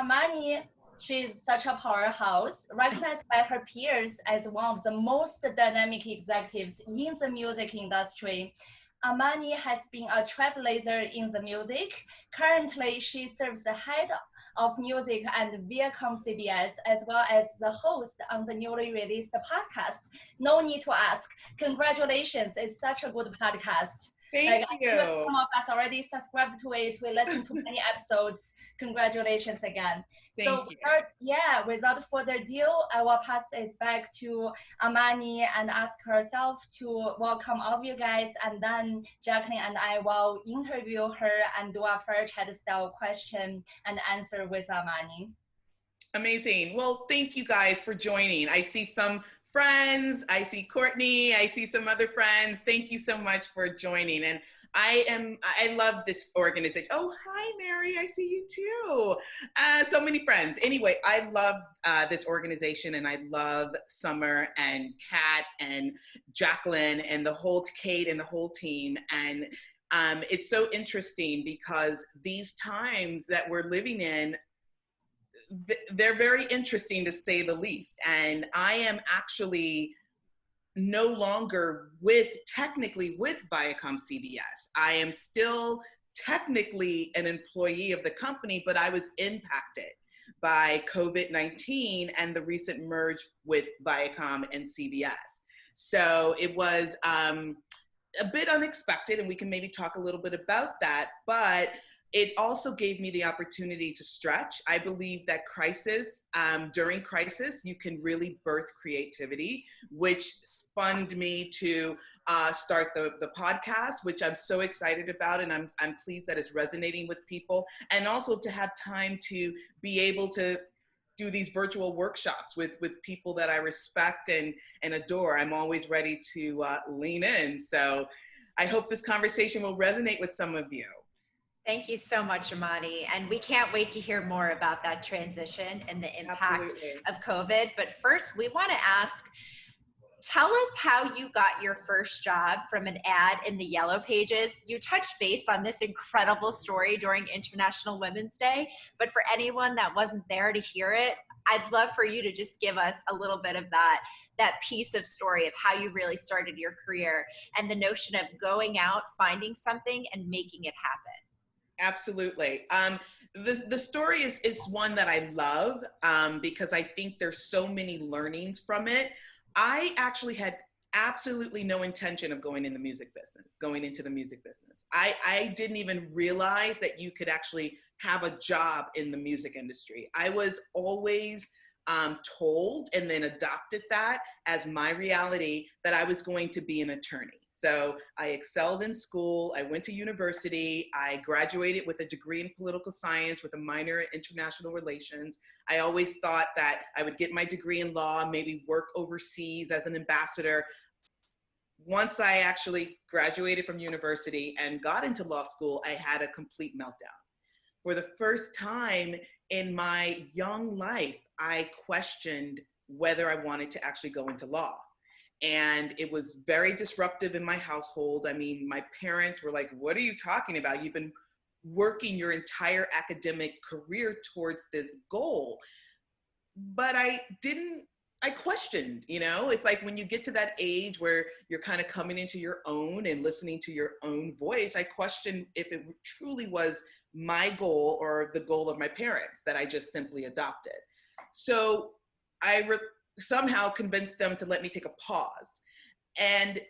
Amani, she's such a powerhouse, recognized by her peers as one of the most dynamic executives in the music industry. Amani has been a trailblazer in the music. Currently, she serves the head of music and Viacom CBS, as well as the host on the newly released podcast. No need to ask. Congratulations, it's such a good podcast. Thank you. I think some of us already subscribed to it. We listened to many episodes. Congratulations again. Thank you. Without further ado, I will pass it back to Amani and ask herself to welcome all of you guys. And then Jacqueline and I will interview her and do a fair chat style question and answer with Amani. Amazing. Well, thank you guys for joining. I see some friends, I see Courtney, I see some other friends. Thank you so much for joining. And I love this organization. Oh, hi, Mary, I see you too. So many friends. Anyway, I love this organization, and I love Summer and Kat and Jacqueline and Kate and the whole team. And it's so interesting because these times that we're living in, they're very interesting to say the least. And I am actually no longer technically with Viacom CBS. I am still technically an employee of the company, but I was impacted by COVID-19 and the recent merge with Viacom and CBS. So it was a bit unexpected, and we can maybe talk a little bit about that, but it also gave me the opportunity to stretch. I believe that during crisis, you can really birth creativity, which spun me to start the podcast, which I'm so excited about, and I'm pleased that it's resonating with people, and also to have time to be able to do these virtual workshops with people that I respect and adore. I'm always ready to lean in. So I hope this conversation will resonate with some of you. Thank you so much, Amani. And we can't wait to hear more about that transition and the impact of COVID. But first, we want to ask, tell us how you got your first job from an ad in the Yellow Pages. You touched base on this incredible story during International Women's Day, but for anyone that wasn't there to hear it, I'd love for you to just give us a little bit of that piece of story of how you really started your career and the notion of going out, finding something, and making it happen. Absolutely. The story is one that I love because I think there's so many learnings from it. I actually had absolutely no intention of going into the music business. I didn't even realize that you could actually have a job in the music industry. I was always told and then adopted that as my reality that I was going to be an attorney. So I excelled in school. I went to university. I graduated with a degree in political science with a minor in international relations. I always thought that I would get my degree in law, maybe work overseas as an ambassador. Once I actually graduated from university and got into law school, I had a complete meltdown. For the first time in my young life, I questioned whether I wanted to actually go into law. And it was very disruptive in my household. I mean, my parents were like, what are you talking about? You've been working your entire academic career towards this goal. But I questioned, it's like when you get to that age where you're kind of coming into your own and listening to your own voice, I questioned if it truly was my goal or the goal of my parents that I just simply adopted. So I somehow convinced them to let me take a pause and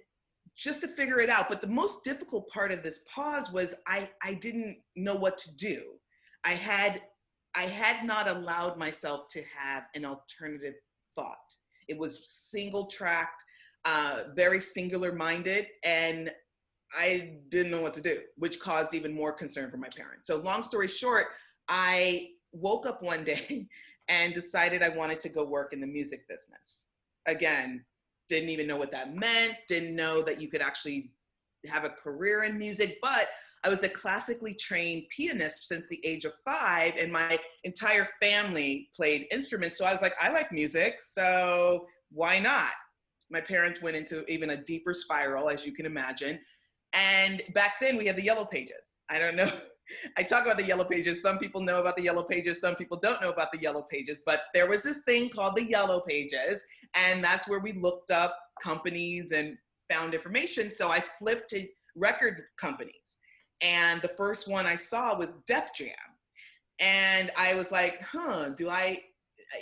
just to figure it out. But the most difficult part of this pause was I didn't know what to do. I had not allowed myself to have an alternative thought. It was single tracked, very singular minded, and I didn't know what to do, which caused even more concern for my parents. So long story short, I woke up one day and decided I wanted to go work in the music business. Again, didn't even know what that meant, didn't know that you could actually have a career in music, but I was a classically trained pianist since the age of 5, and my entire family played instruments. So I was like, I like music, so why not? My parents went into even a deeper spiral, as you can imagine. And back then we had the Yellow Pages. I don't know I talk about the Yellow Pages. Some people know about the Yellow Pages. Some people don't know about the Yellow Pages. But there was this thing called the Yellow Pages, and that's where we looked up companies and found information. So I flipped to record companies. And the first one I saw was Def Jam. And I was like, I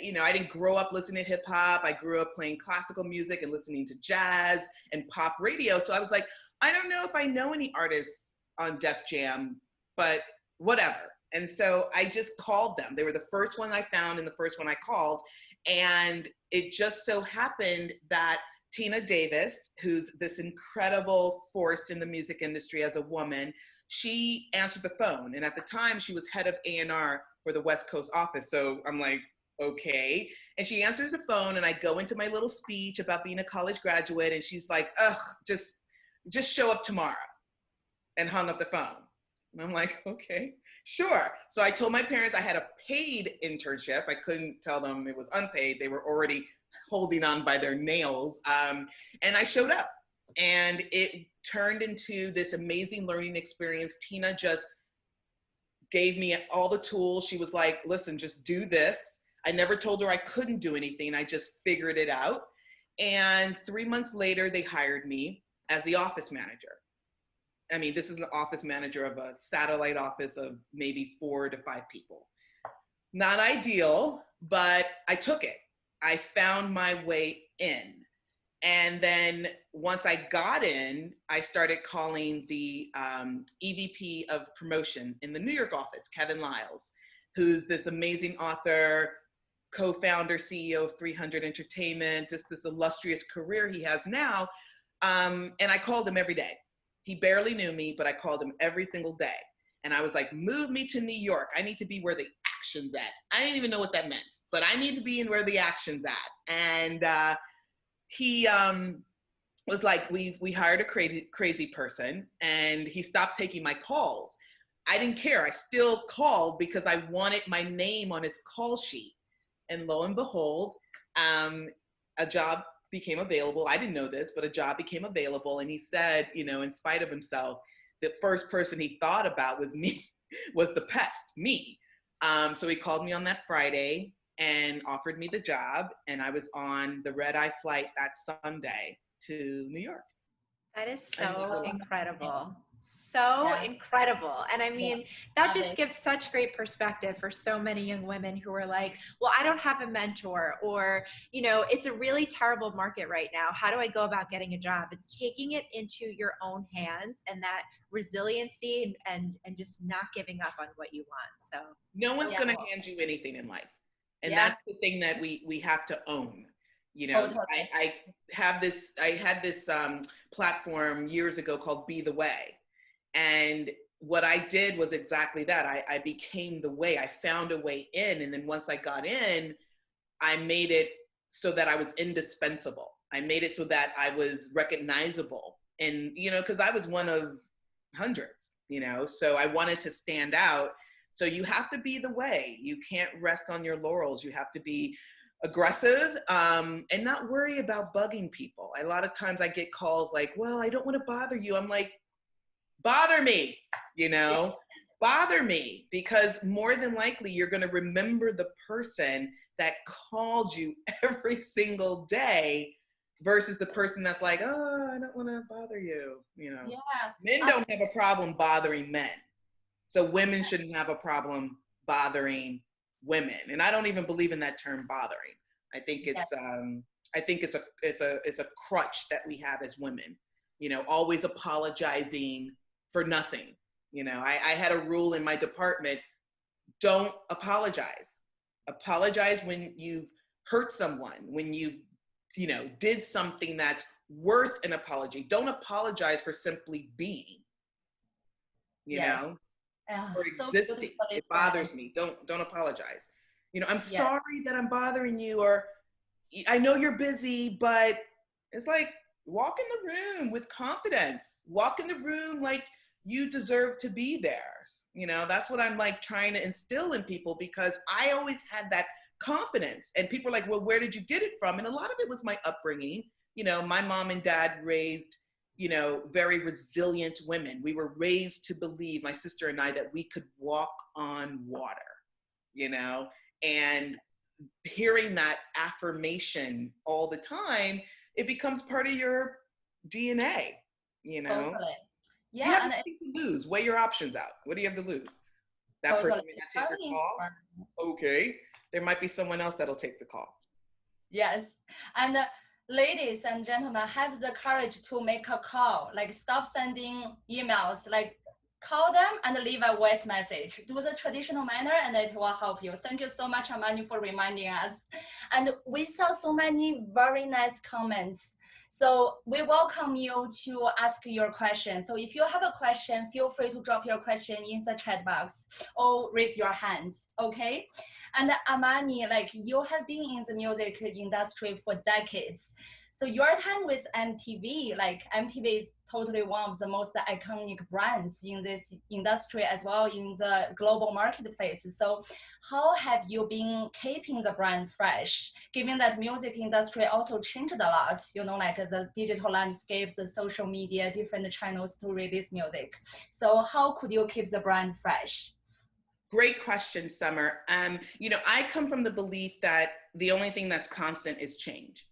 didn't grow up listening to hip hop. I grew up playing classical music and listening to jazz and pop radio. So I was like, I don't know if I know any artists on Def Jam, but whatever. And so I just called them. They were the first one I found and the first one I called. And it just so happened that Tina Davis, who's this incredible force in the music industry as a woman, she answered the phone. And at the time she was head of A&R for the West Coast office. So I'm like, okay. And she answers the phone and I go into my little speech about being a college graduate. And she's like, just show up tomorrow, and hung up the phone. And I'm like, okay, sure. So I told my parents I had a paid internship. I couldn't tell them it was unpaid. They were already holding on by their nails. And I showed up, and it turned into this amazing learning experience. Tina just gave me all the tools. She was like, listen, just do this. I never told her I couldn't do anything. I just figured it out. And 3 months later, they hired me as the office manager. I mean, this is an office manager of a satellite office of maybe 4 to 5 people. Not ideal, but I took it. I found my way in. And then once I got in, I started calling the EVP of promotion in the New York office, Kevin Liles, who's this amazing author, co-founder, CEO of 300 Entertainment, just this illustrious career he has now. And I called him every day. He barely knew me, but I called him every single day. And I was like, move me to New York. I need to be where the action's at. I didn't even know what that meant, but I need to be in where the action's at. And he was like, we hired a crazy person, and he stopped taking my calls. I didn't care. I still called because I wanted my name on his call sheet. And lo and behold, a job became available. I didn't know this, but a job became available. And he said, in spite of himself, the first person he thought about was me, was the pest, me. So he called me on that Friday and offered me the job. And I was on the red-eye flight that Sunday to New York. That is so incredible. So incredible. And I mean, that just gives such great perspective for so many young women who are like, well, I don't have a mentor, or, it's a really terrible market right now. How do I go about getting a job? It's taking it into your own hands, and that resiliency and just not giving up on what you want. So no one's going to hand you anything in life. And that's the thing that we have to own. I had this platform years ago called Be the Way. And what I did was exactly that. I became the way. I found a way in. And then once I got in, I made it so that I was indispensable. I made it so that I was recognizable. And, because I was one of hundreds, so I wanted to stand out. So you have to be the way. You can't rest on your laurels. You have to be aggressive and not worry about bugging people. A lot of times I get calls like, well, I don't want to bother you. I'm like, bother me, bother me, because more than likely you're going to remember the person that called you every single day versus the person that's like, oh, I don't want to bother you. Men don't have a problem bothering men. So women shouldn't have a problem bothering women. And I don't even believe in that term bothering. I think it's a crutch that we have as women, always apologizing for nothing. I had a rule in my department: don't apologize. Apologize when you've hurt someone, when you did something that's worth an apology. Don't apologize for simply being, or existing. It bothers me. Don't apologize. I'm sorry that I'm bothering you, or I know you're busy, but it's like, walk in the room with confidence. Walk in the room like you deserve to be there. That's what I'm like trying to instill in people, because I always had that confidence. And people are like, well, where did you get it from? And a lot of it was my upbringing. My mom and dad raised you know, very resilient women. We were raised to believe, my sister and I, that we could walk on water, you know, and hearing that affirmation all the time, it becomes part of your DNA, you know. Totally. You Yeah, have and nothing to lose. Weigh your options out. What do you have to lose? That totally. person may not take your Very call. important. Okay. There might be someone else that'll take the call. Yes. And ladies and gentlemen, have the courage to make a call. Like, stop sending emails. Like, call them and leave a voice message. Do the traditional manner and it will help you. Thank you so much, Amani, for reminding us. And we saw so many very nice comments. So we welcome you to ask your question. So if you have a question, feel free to drop your question in the chat box or raise your hands, okay? And Amani, like, you have been in the music industry for decades. So your time with MTV, like, MTV is totally one of the most iconic brands in this industry as well in the global marketplace. So how have you been keeping the brand fresh, given that music industry also changed a lot, you know, like the digital landscapes, the social media, different channels to release music. So how could you keep the brand fresh? Great question, Summer. You know, I come from the belief that the only thing that's constant is change.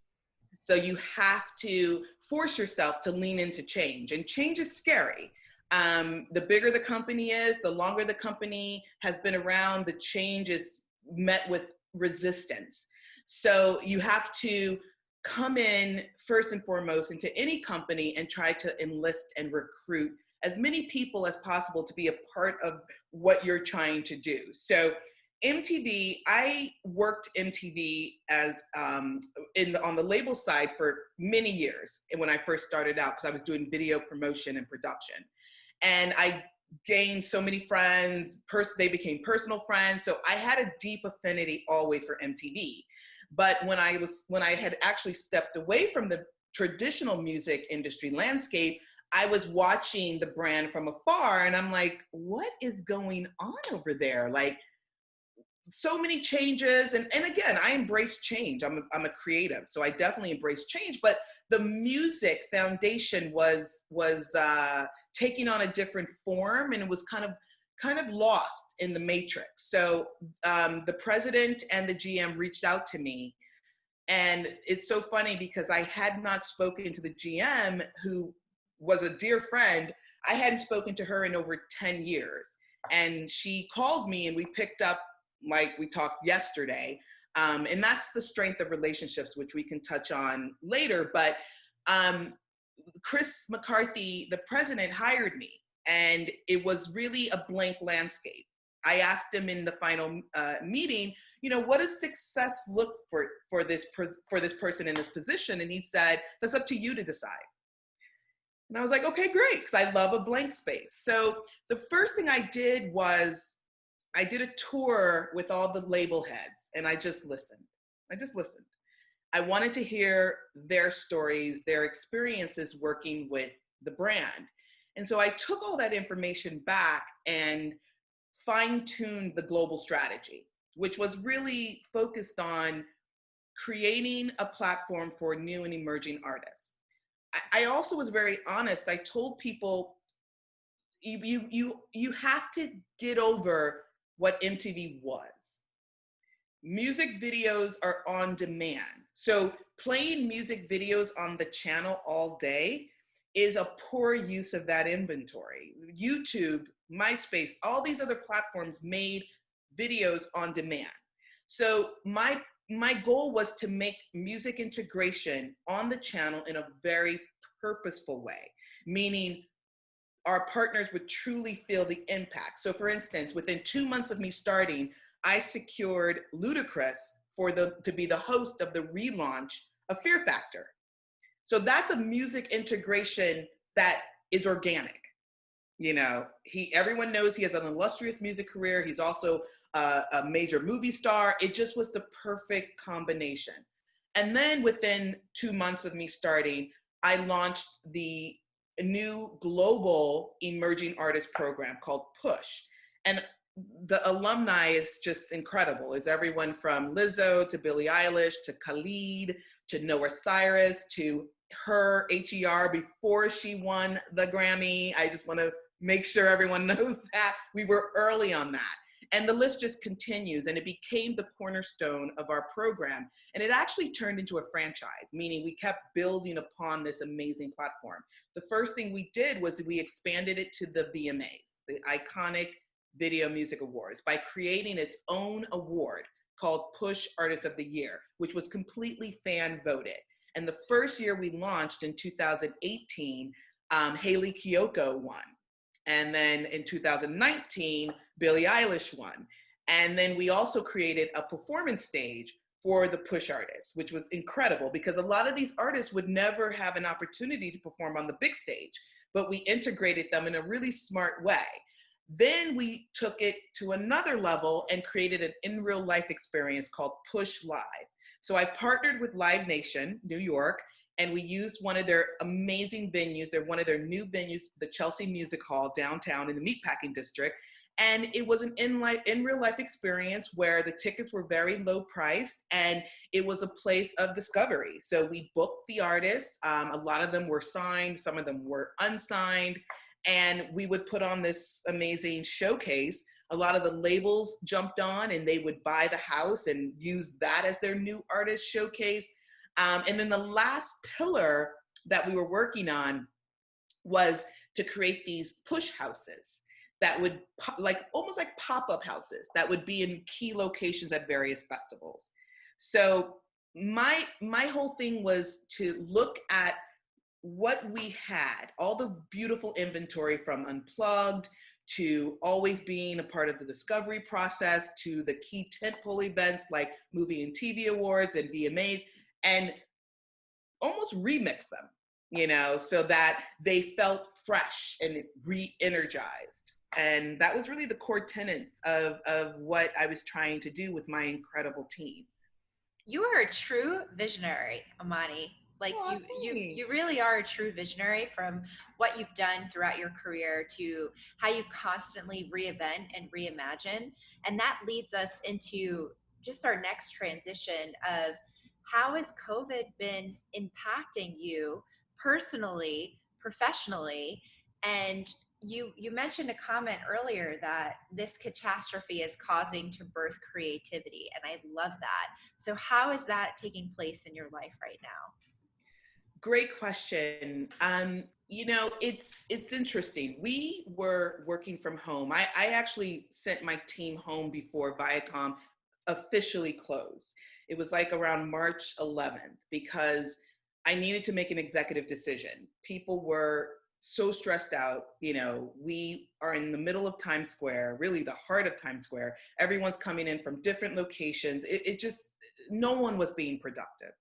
So you have to force yourself to lean into change, and change is scary. The bigger the company is, the longer the company has been around, the change is met with resistance. So you have to come in first and foremost into any company and try to enlist and recruit as many people as possible to be a part of what you're trying to do. So MTV, I worked MTV as on the label side for many years when I first started out, because I was doing video promotion and production. And I gained so many friends, they became personal friends. So I had a deep affinity always for MTV. But when I had actually stepped away from the traditional music industry landscape, I was watching the brand from afar, and I'm like, what is going on over there? Like, so many changes. And again, I embrace change. I'm a creative, so I definitely embrace change. But the music foundation was taking on a different form, and it was kind of lost in the matrix. So the president and the GM reached out to me. And it's so funny because I had not spoken to the GM, who was a dear friend. I hadn't spoken to her in over 10 years. And she called me, and we picked up, like we talked yesterday. And that's the strength of relationships, which we can touch on later. But Chris McCarthy, the president, hired me, and it was really a blank landscape. I asked him in the final meeting, you know, what does success look for this person in this position? And he said, that's up to you to decide. And I was like, okay, great, because I love a blank space. So the first thing I did was I did a tour with all the label heads, and I just listened. I wanted to hear their stories, their experiences working with the brand. And so I took all that information back and fine-tuned the global strategy, which was really focused on creating a platform for new and emerging artists. I also was very honest. I told people, you have to get over what MTV was. Music videos are on demand. So playing music videos on the channel all day is a poor use of that inventory. YouTube, MySpace, all these other platforms made videos on demand. So my goal was to make music integration on the channel in a very purposeful way, meaning our partners would truly feel the impact. So for instance, within 2 months of me starting, I secured Ludacris to be the host of the relaunch of Fear Factor. So that's a music integration that is organic. You know, everyone knows he has an illustrious music career. He's also a major movie star. It just was the perfect combination. And then within 2 months of me starting, I launched the new global emerging artist program called Push. And the alumni is just incredible. It's everyone from Lizzo to Billie Eilish to Khalid to Noah Cyrus to her HER before she won the Grammy. I just want to make sure everyone knows that. We were early on that. And the list just continues, and it became the cornerstone of our program. And it actually turned into a franchise, meaning we kept building upon this amazing platform. The first thing we did was we expanded it to the VMAs, the Iconic Video Music Awards, by creating its own award called Push Artist of the Year, which was completely fan voted. And the first year we launched in 2018, Hayley Kiyoko won. And then in 2019, Billie Eilish won. And then we also created a performance stage for the push artists, which was incredible because a lot of these artists would never have an opportunity to perform on the big stage, but we integrated them in a really smart way. Then we took it to another level and created an in real life experience called Push Live. So I partnered with Live Nation, New York, and we used one of their amazing venues. They're one of their new venues, the Chelsea Music Hall downtown in the Meatpacking District. And it was an in real life experience where the tickets were very low priced and it was a place of discovery. So we booked the artists. A lot of them were signed, some of them were unsigned, and we would put on this amazing showcase. A lot of the labels jumped on and they would buy the house and use that as their new artist showcase. And then the last pillar that we were working on was to create these push houses that would almost like pop-up houses that would be in key locations at various festivals. So my whole thing was to look at what we had, all the beautiful inventory from Unplugged to always being a part of the discovery process to the key tentpole events like movie and TV awards and VMAs, and almost remix them, you know, so that they felt fresh and re-energized. And that was really the core tenets of what I was trying to do with my incredible team. You are a true visionary, Amani. Like you really are a true visionary, from what you've done throughout your career to how you constantly reinvent and reimagine. And that leads us into just our next transition of how has COVID been impacting you personally, professionally? And you mentioned a comment earlier that this catastrophe is causing to birth creativity, and I love that. So how is that taking place in your life right now? Great question. You know, it's interesting. We were working from home. I actually sent my team home before Viacom officially closed. It was like around March 11th because I needed to make an executive decision. People were so stressed out. You know, we are in the middle of Times Square, really the heart of Times Square. Everyone's coming in from different locations. It just, no one was being productive.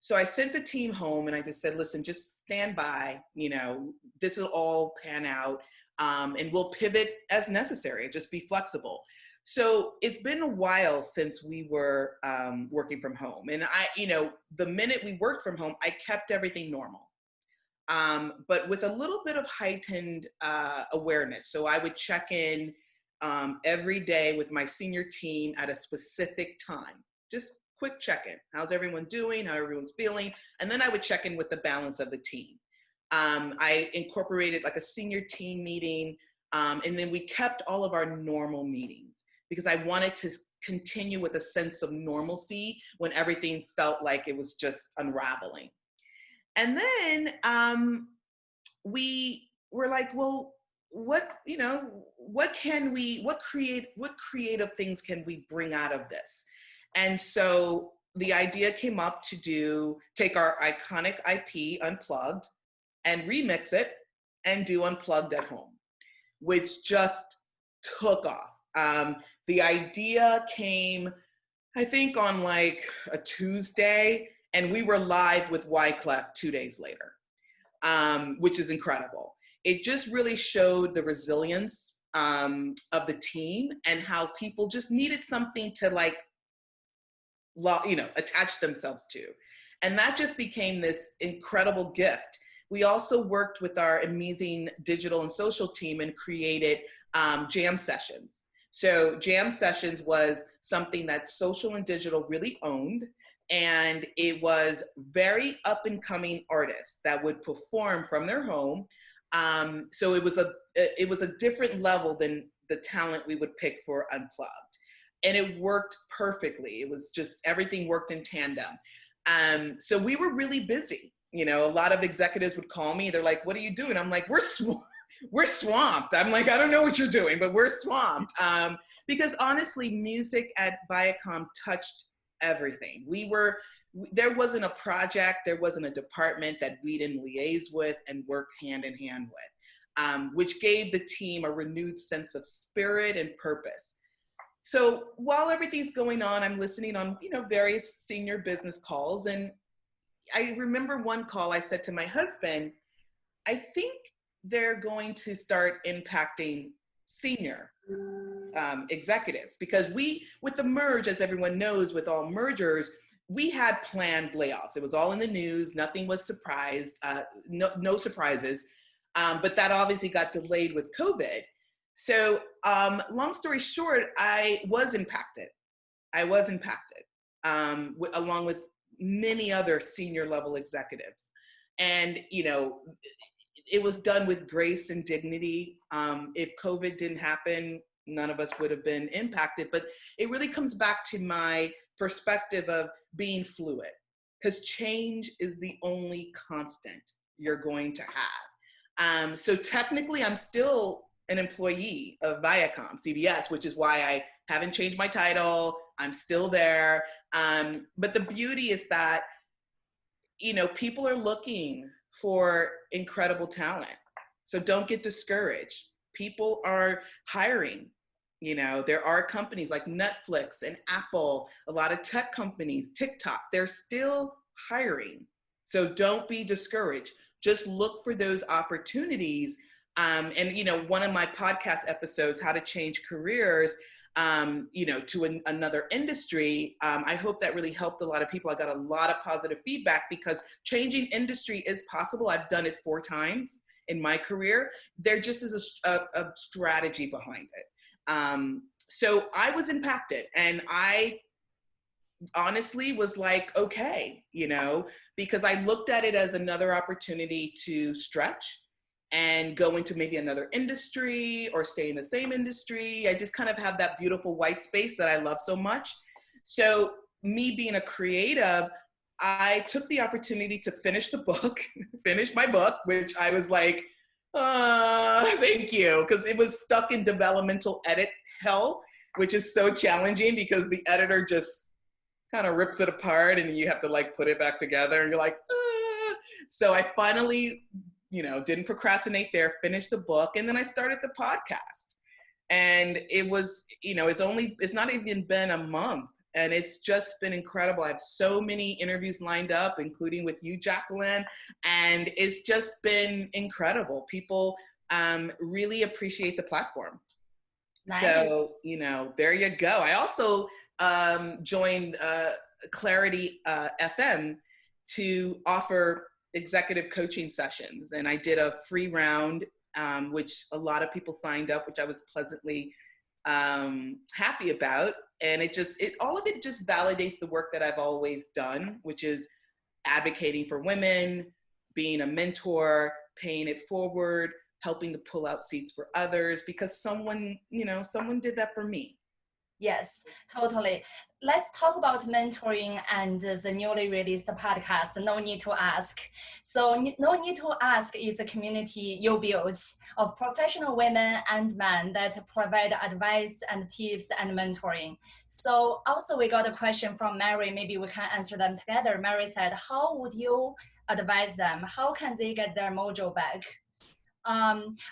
So I sent the team home and I just said, listen, just stand by, you know, this will all pan out, and we'll pivot as necessary, just be flexible. So it's been a while since we were working from home. And you know, the minute we worked from home, I kept everything normal, but with a little bit of heightened awareness. So I would check in every day with my senior team at a specific time, just quick check-in. How's everyone doing? How everyone's feeling? And then I would check in with the balance of the team. I incorporated like a senior team meeting, and then we kept all of our normal meetings because I wanted to continue with a sense of normalcy when everything felt like it was just unraveling. And then we were like, well, what creative things can we bring out of this? And so the idea came up to take our iconic IP, Unplugged, and remix it and do Unplugged at Home, which just took off. The idea came, I think, on like a Tuesday, and we were live with Wyclef 2 days later, which is incredible. It just really showed the resilience of the team and how people just needed something to attach themselves to. And that just became this incredible gift. We also worked with our amazing digital and social team and created jam sessions. So jam sessions was something that social and digital really owned. And it was very up and coming artists that would perform from their home. So it was a different level than the talent we would pick for Unplugged. And it worked perfectly. It was just, everything worked in tandem. So we were really busy. You know, a lot of executives would call me. They're like, what are you doing? I'm like, we're swamped. I'm like, I don't know what you're doing, but we're swamped. Because honestly, music at Viacom touched everything. There wasn't a project, there wasn't a department that we didn't liaise with and work hand in hand with, which gave the team a renewed sense of spirit and purpose. So while everything's going on, I'm listening on, various senior business calls. And I remember one call I said to my husband, I think they're going to start impacting senior executives, because with the merge, as everyone knows, with all mergers, we had planned layoffs. It was all in the news. Nothing was no surprises. But that obviously got delayed with COVID. So long story short, I was impacted. Along with many other senior level executives. And, it was done with grace and dignity. If COVID didn't happen, none of us would have been impacted. But it really comes back to my perspective of being fluid, because change is the only constant you're going to have. So technically, I'm still an employee of Viacom CBS, which is why I haven't changed my title. I'm still there. But the beauty is that, people are looking for incredible talent. So don't get discouraged. People are hiring. There are companies like Netflix and Apple, a lot of tech companies, TikTok, they're still hiring. So don't be discouraged. Just look for those opportunities. And one of my podcast episodes, How to Change Careers, to another industry, I hope that really helped a lot of people. I got a lot of positive feedback, because changing industry is possible. I've done it 4 times in my career. There just is a strategy behind it. So I was impacted, and I honestly was like, okay, because I looked at it as another opportunity to stretch and go into maybe another industry or stay in the same industry. I just kind of have that beautiful white space that I love so much. So me being a creative, I took the opportunity to finish my book, which I was like, thank you, because it was stuck in developmental edit hell, which is so challenging because the editor just kind of rips it apart and then you have to put it back together and you're like, ah. So I finally didn't procrastinate there, finished the book, and then I started the podcast. And it was, it's not even been a month, and it's just been incredible. I have so many interviews lined up, including with you, Jacqueline, and it's just been incredible. People really appreciate the platform. Nice. So, there you go. I also joined Clarity FM to offer executive coaching sessions. And I did a free round, which a lot of people signed up, which I was pleasantly happy about. And all of it just validates the work that I've always done, which is advocating for women, being a mentor, paying it forward, helping to pull out seats for others, because someone did that for me. Yes, totally. Let's talk about mentoring and the newly released podcast, No Need to Ask. So No Need to Ask is a community you built of professional women and men that provide advice and tips and mentoring. So also we got a question from Mary, maybe we can answer them together. Mary said, how would you advise them? How can they get their mojo back?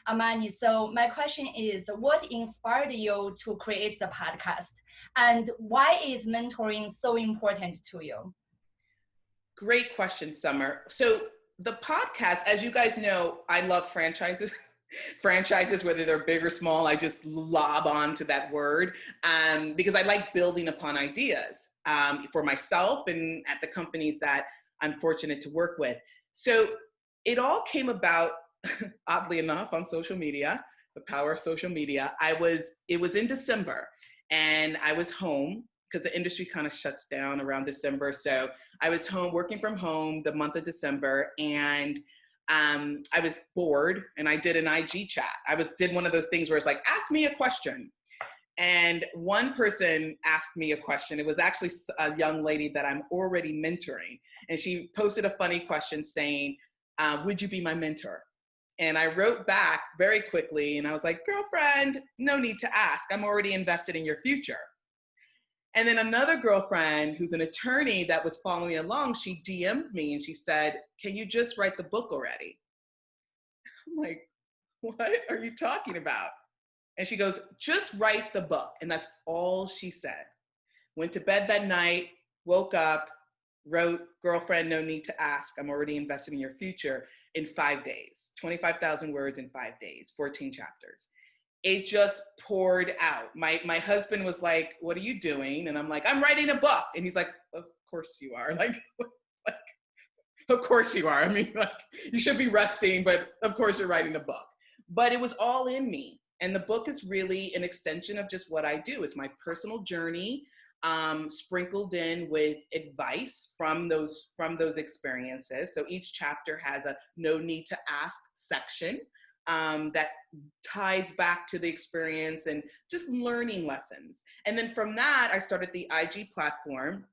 Amani, so my question is, what inspired you to create the podcast, and why is mentoring so important to you? Great question, Summer. So the podcast, as you guys know, I love franchises. Franchises, whether they're big or small, I just lob on to that word because I like building upon ideas for myself and at the companies that I'm fortunate to work with. So it all came about, oddly enough, on social media, the power of social media. It was in December, and I was home because the industry kind of shuts down around December. So I was home working from home the month of December, and I was bored, and I did an IG chat. Did one of those things where it's like, ask me a question. And one person asked me a question. It was actually a young lady that I'm already mentoring. And she posted a funny question saying, would you be my mentor? And I wrote back very quickly, and I was like, girlfriend, no need to ask. I'm already invested in your future. And then another girlfriend who's an attorney that was following along, she DM'd me and she said, can you just write the book already? I'm like, what are you talking about? And she goes, just write the book. And that's all she said. Went to bed that night, woke up, wrote, girlfriend, no need to ask. I'm already invested in your future in 5 days, 25,000 words in 5 days, 14 chapters. It just poured out. My husband was like, what are you doing? And I'm like, I'm writing a book. And he's like, of course you are. Like, of course you are. I mean, like, you should be resting, but of course you're writing a book. But it was all in me. And the book is really an extension of just what I do. It's my personal journey, sprinkled in with advice from those experiences. So each chapter has a no need to ask section that ties back to the experience and just learning lessons. And then from that, I started the IG platform,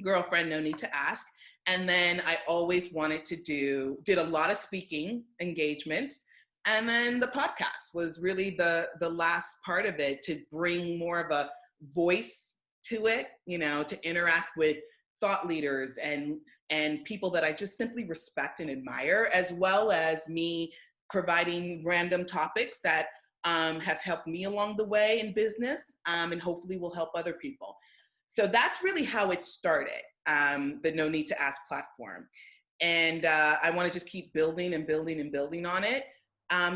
Girlfriend, No Need to Ask. And then I always wanted to did a lot of speaking engagements. And then the podcast was really the last part of it, to bring more of a voice to it, you know, to interact with thought leaders and people that I just simply respect and admire, as well as me providing random topics that have helped me along the way in business, and hopefully will help other people. So that's really how it started, the No Need to Ask platform. And I want to just keep building and building and building on it.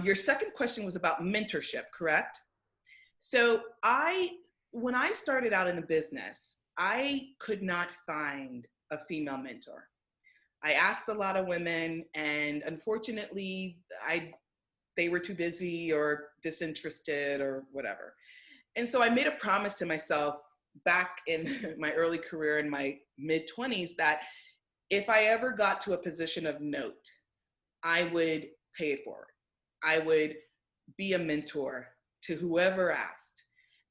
Your second question was about mentorship, correct? So when I started out in the business, I could not find a female mentor. I asked a lot of women, and unfortunately, they were too busy or disinterested or whatever. And so I made a promise to myself back in my early career, in my mid-20s, that if I ever got to a position of note, I would pay it forward. I would be a mentor to whoever asked.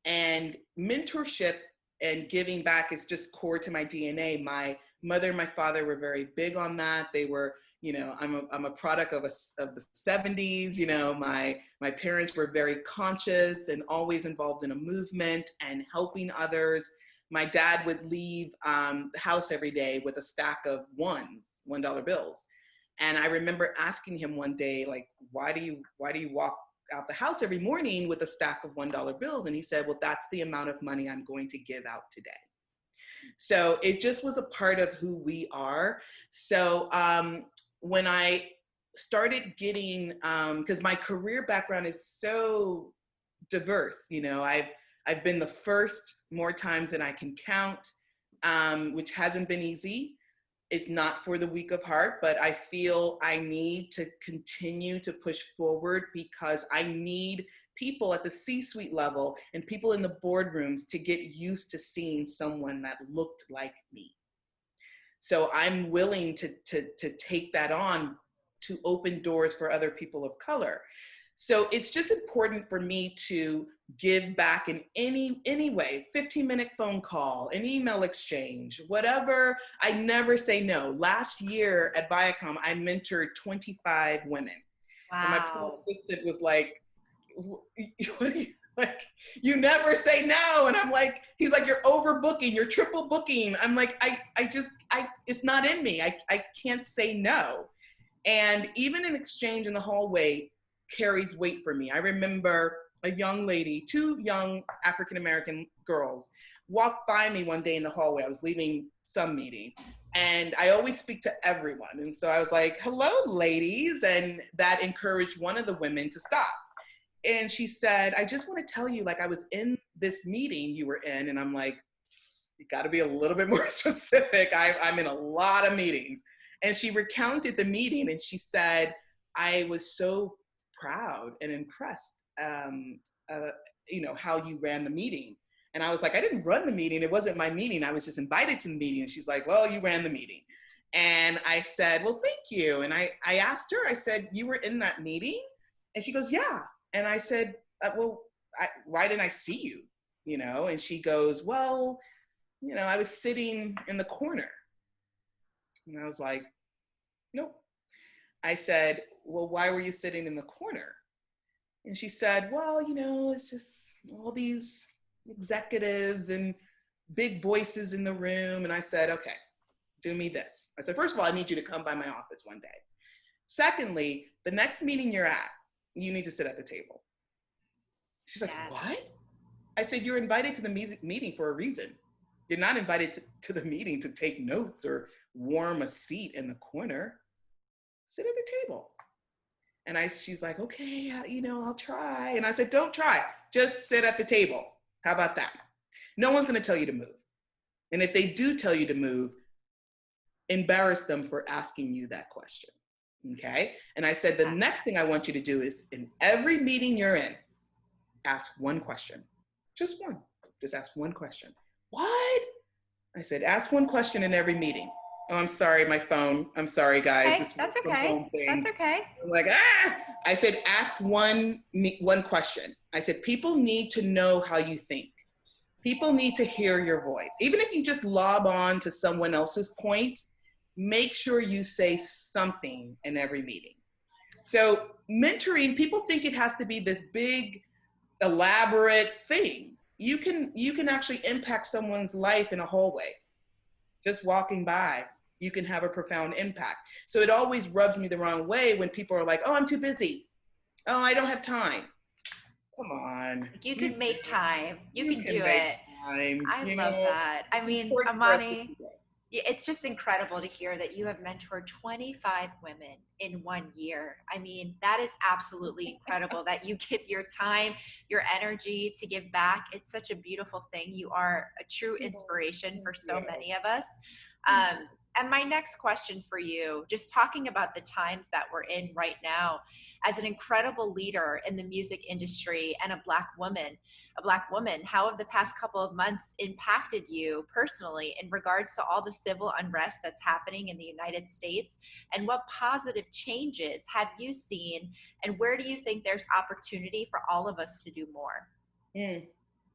And mentorship and giving back is just core to my DNA. My mother and my father were very big on that. They were, you know, I'm a product of the 70s. You know, my parents were very conscious and always involved in a movement and helping others. My dad would leave the house every day with a stack of $1 bills. And I remember asking him one day, like, why do you walk out the house every morning with a stack of $1 bills? And he said, well, that's the amount of money I'm going to give out today. So it just was a part of who we are. So when I started getting, because my career background is so diverse, you know, I've been the first more times than I can count, which hasn't been easy. It's not for the weak of heart, but I feel I need to continue to push forward, because I need people at the C-suite level and people in the boardrooms to get used to seeing someone that looked like me. So I'm willing to take that on to open doors for other people of color. So it's just important for me to give back in any way, 15-minute phone call, an email exchange, whatever. I never say no. Last year at Viacom, I mentored 25 women. Wow. And my assistant was like, what are you, like, you never say no. And I'm like, he's like, you're overbooking, you're triple booking. I'm like, it's not in me. I can't say no. And even an exchange in the hallway carries weight for me. I remember a young lady, 2 young African-American girls walked by me one day in the hallway. I was leaving some meeting, and I always speak to everyone. And so I was like, hello, ladies. And that encouraged one of the women to stop. And she said, I just want to tell you, like, I was in this meeting you were in. And I'm like, you got to be a little bit more specific. I'm in a lot of meetings. And she recounted the meeting, and she said, I was so proud and impressed, you know, how you ran the meeting. And I was like, I didn't run the meeting. It wasn't my meeting. I was just invited to the meeting. And she's like, well, you ran the meeting. And I said, well, thank you. And I asked her, I said, you were in that meeting? And she goes, yeah. And I said, well, why didn't I see you? You know? And she goes, well, you know, I was sitting in the corner. And I was like, nope. I said, well, why were you sitting in the corner? And she said, well, you know, it's just all these executives and big voices in the room. And I said, okay, do me this. I said, first of all, I need you to come by my office one day. Secondly, the next meeting you're at, you need to sit at the table. She's like, Yes. what? I said, you're invited to the meeting for a reason. You're not invited to the meeting to take notes or warm a seat in the corner. Sit at the table. And she's like, okay, you know, I'll try. And I said, don't try, just sit at the table. How about that? No one's gonna tell you to move. And if they do tell you to move, embarrass them for asking you that question, okay? And I said, the next thing I want you to do is in every meeting you're in, ask one question, just one, just ask one question. What? I said, ask one question in every meeting. Oh, I'm sorry, my phone. I'm sorry, guys. Okay, that's okay. That's okay. I'm like, I said, ask one question. I said, people need to know how you think. People need to hear your voice. Even if you just lob on to someone else's point, make sure you say something in every meeting. So mentoring, people think it has to be this big, elaborate thing. You can actually impact someone's life in a hallway. Just walking by, you can have a profound impact. So it always rubs me the wrong way when people are like, oh, I'm too busy. Oh, I don't have time. Come on. You can make time. You can do it. I love that. I mean, Amani, it's just incredible to hear that you have mentored 25 women in 1 year. I mean, that is absolutely incredible that you give your time, your energy to give back. It's such a beautiful thing. You are a true inspiration for so many of us. And my next question for you, just talking about the times that we're in right now, as an incredible leader in the music industry and a Black woman, how have the past couple of months impacted you personally in regards to all the civil unrest that's happening in the United States? And what positive changes have you seen? And where do you think there's opportunity for all of us to do more?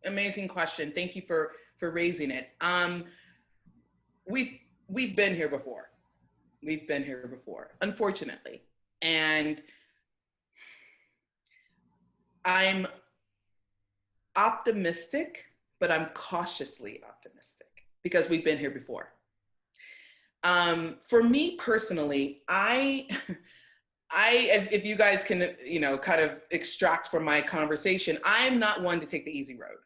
Amazing question. Thank you for raising it. We've been here before. We've been here before, unfortunately. And I'm optimistic, but I'm cautiously optimistic because we've been here before. For me personally, if you guys can, you know, kind of extract from my conversation, I'm not one to take the easy road.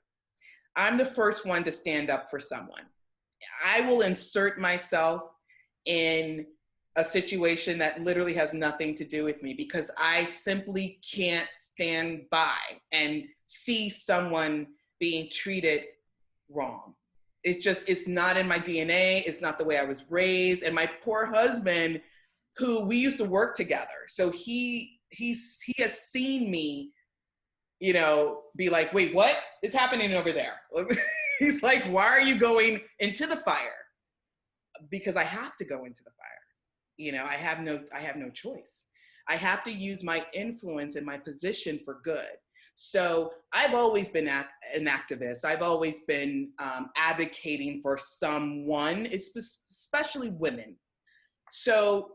I'm the first one to stand up for someone. I will insert myself in a situation that literally has nothing to do with me because I simply can't stand by and see someone being treated wrong. It's not in my DNA. It's not the way I was raised. And my poor husband, who we used to work together. So he has seen me, you know, be like, wait, what is happening over there? He's like, why are you going into the fire? Because I have to go into the fire. You know, I have no choice. I have to use my influence and my position for good. So I've always been an activist. I've always been advocating for someone, especially women. So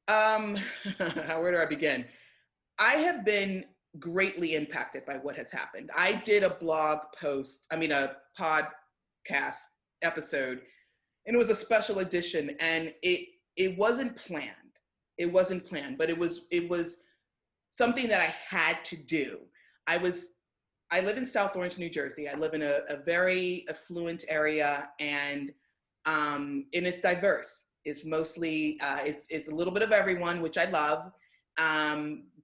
where do I begin? I have been greatly impacted by what has happened. I did a a podcast episode, and it was a special edition, and it wasn't planned. It wasn't planned, but it was something that I had to do. I live in South Orange, New Jersey. I live in a very affluent area, and it's diverse. It's mostly, it's a little bit of everyone, which I love.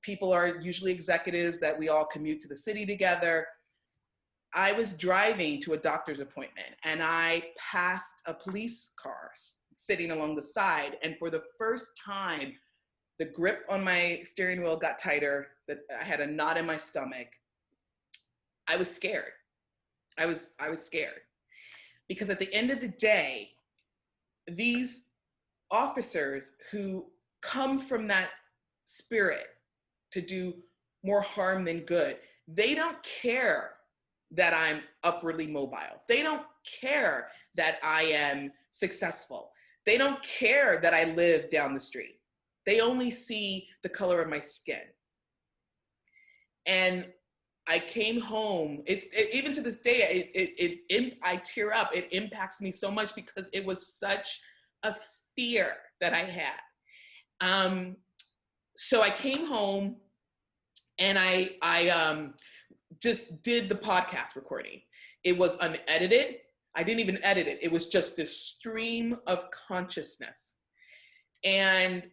People are usually executives that we all commute to the city together. I was driving to a doctor's appointment and I passed a police car sitting along the side. And for the first time, the grip on my steering wheel got tighter. I had a knot in my stomach. I was scared. I was scared, because at the end of the day, these officers who come from that spirit to do more harm than good, they don't care that I'm upwardly mobile. They don't care that I am successful. They don't care that I live down the street. They only see the color of my skin. And I came home, even to this day, I tear up. It impacts me so much because it was such a fear that I had. So I came home and I just did the podcast recording. It was unedited. I didn't even edit it. It was just this stream of consciousness. And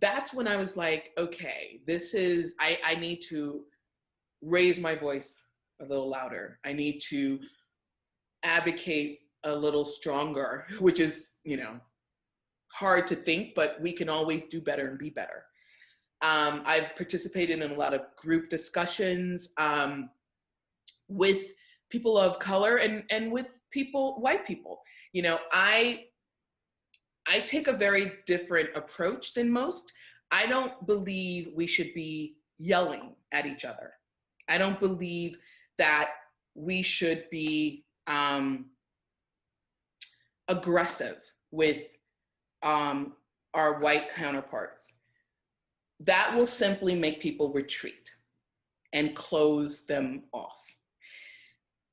that's when I was like, okay, I need to raise my voice a little louder. I need to advocate a little stronger, which is, hard to think, but we can always do better and be better. I've participated in a lot of group discussions with people of color and with white people. I take a very different approach than most. I don't believe we should be yelling at each other. I don't believe that we should be aggressive with our white counterparts. That will simply make people retreat and close them off.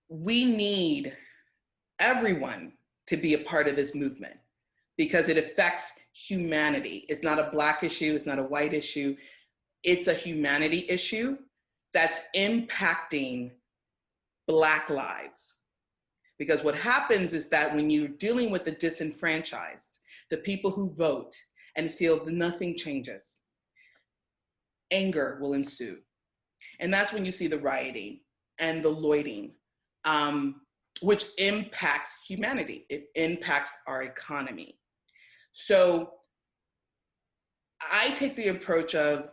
We need everyone to be a part of this movement because it affects humanity. It's not a Black issue, it's not a white issue. It's a humanity issue that's impacting Black lives. Because what happens is that when you're dealing with the disenfranchised, the people who vote and feel that nothing changes, anger will ensue. And that's when you see the rioting and the looting, which impacts humanity. It impacts our economy. So I take the approach of,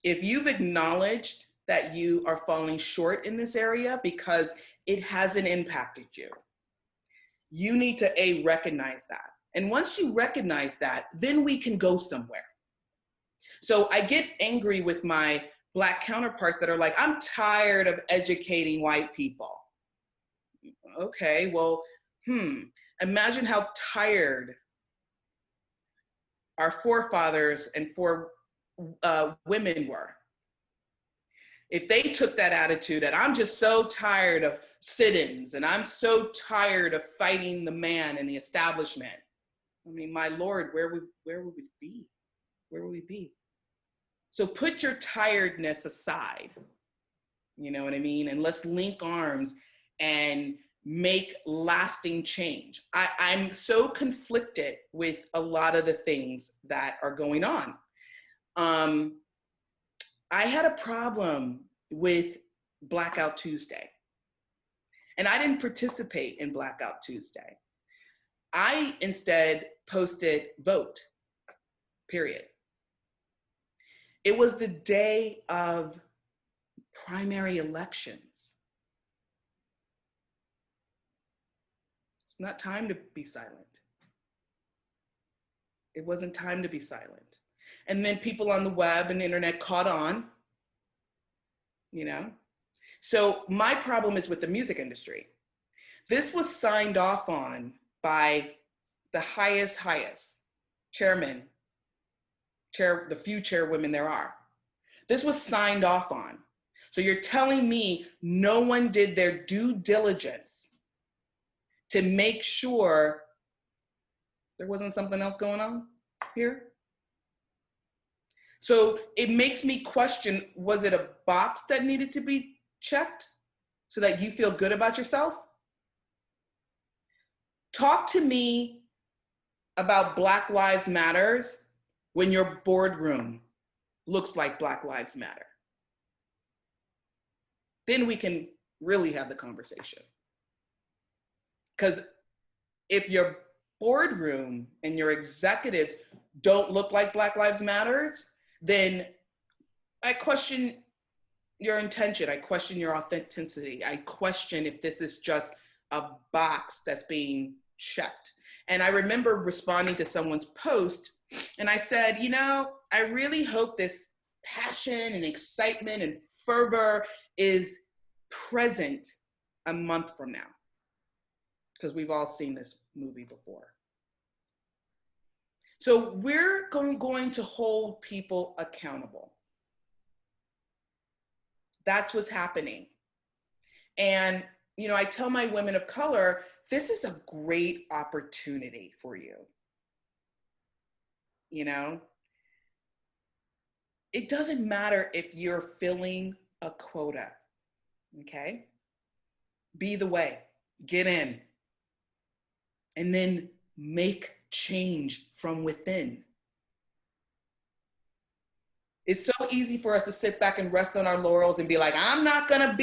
if you've acknowledged that you are falling short in this area because it hasn't impacted you, you need to recognize that. And once you recognize that, then we can go somewhere. So I get angry with my Black counterparts that are like, I'm tired of educating white people. Okay, well, imagine how tired our forefathers and women were. If they took that attitude that I'm just so tired of sit-ins and I'm so tired of fighting the man and the establishment, I mean, my Lord, where would we be? Where would we be? So put your tiredness aside, you know what I mean? And let's link arms and make lasting change. I'm so conflicted with a lot of the things that are going on. I had a problem with Blackout Tuesday, and I didn't participate in Blackout Tuesday. I instead posted vote, period. It was the day of primary elections. It's not time to be silent. It wasn't time to be silent. And then people on the web and the internet caught on, you know? So my problem is with the music industry. This was signed off on by the highest chairman, the few chairwomen there are. This was signed off on. So you're telling me no one did their due diligence to make sure there wasn't something else going on here? So it makes me question, was it a box that needed to be checked so that you feel good about yourself? Talk to me about Black Lives Matters when your boardroom looks like Black Lives Matter. Then we can really have the conversation. Because if your boardroom and your executives don't look like Black Lives Matters, then I question your intention. I question your authenticity. I question if this is just a box that's being checked. And I remember responding to someone's post, and I said, you know, I really hope this passion and excitement and fervor is present a month from now, because we've all seen this movie before. So we're going to hold people accountable. That's what's happening. And, you know, I tell my women of color, this is a great opportunity for you. You know, it doesn't matter if you're filling a quota, okay? Be the way, get in, and then make change from within. It's so easy for us to sit back and rest on our laurels and be like, I'm not gonna.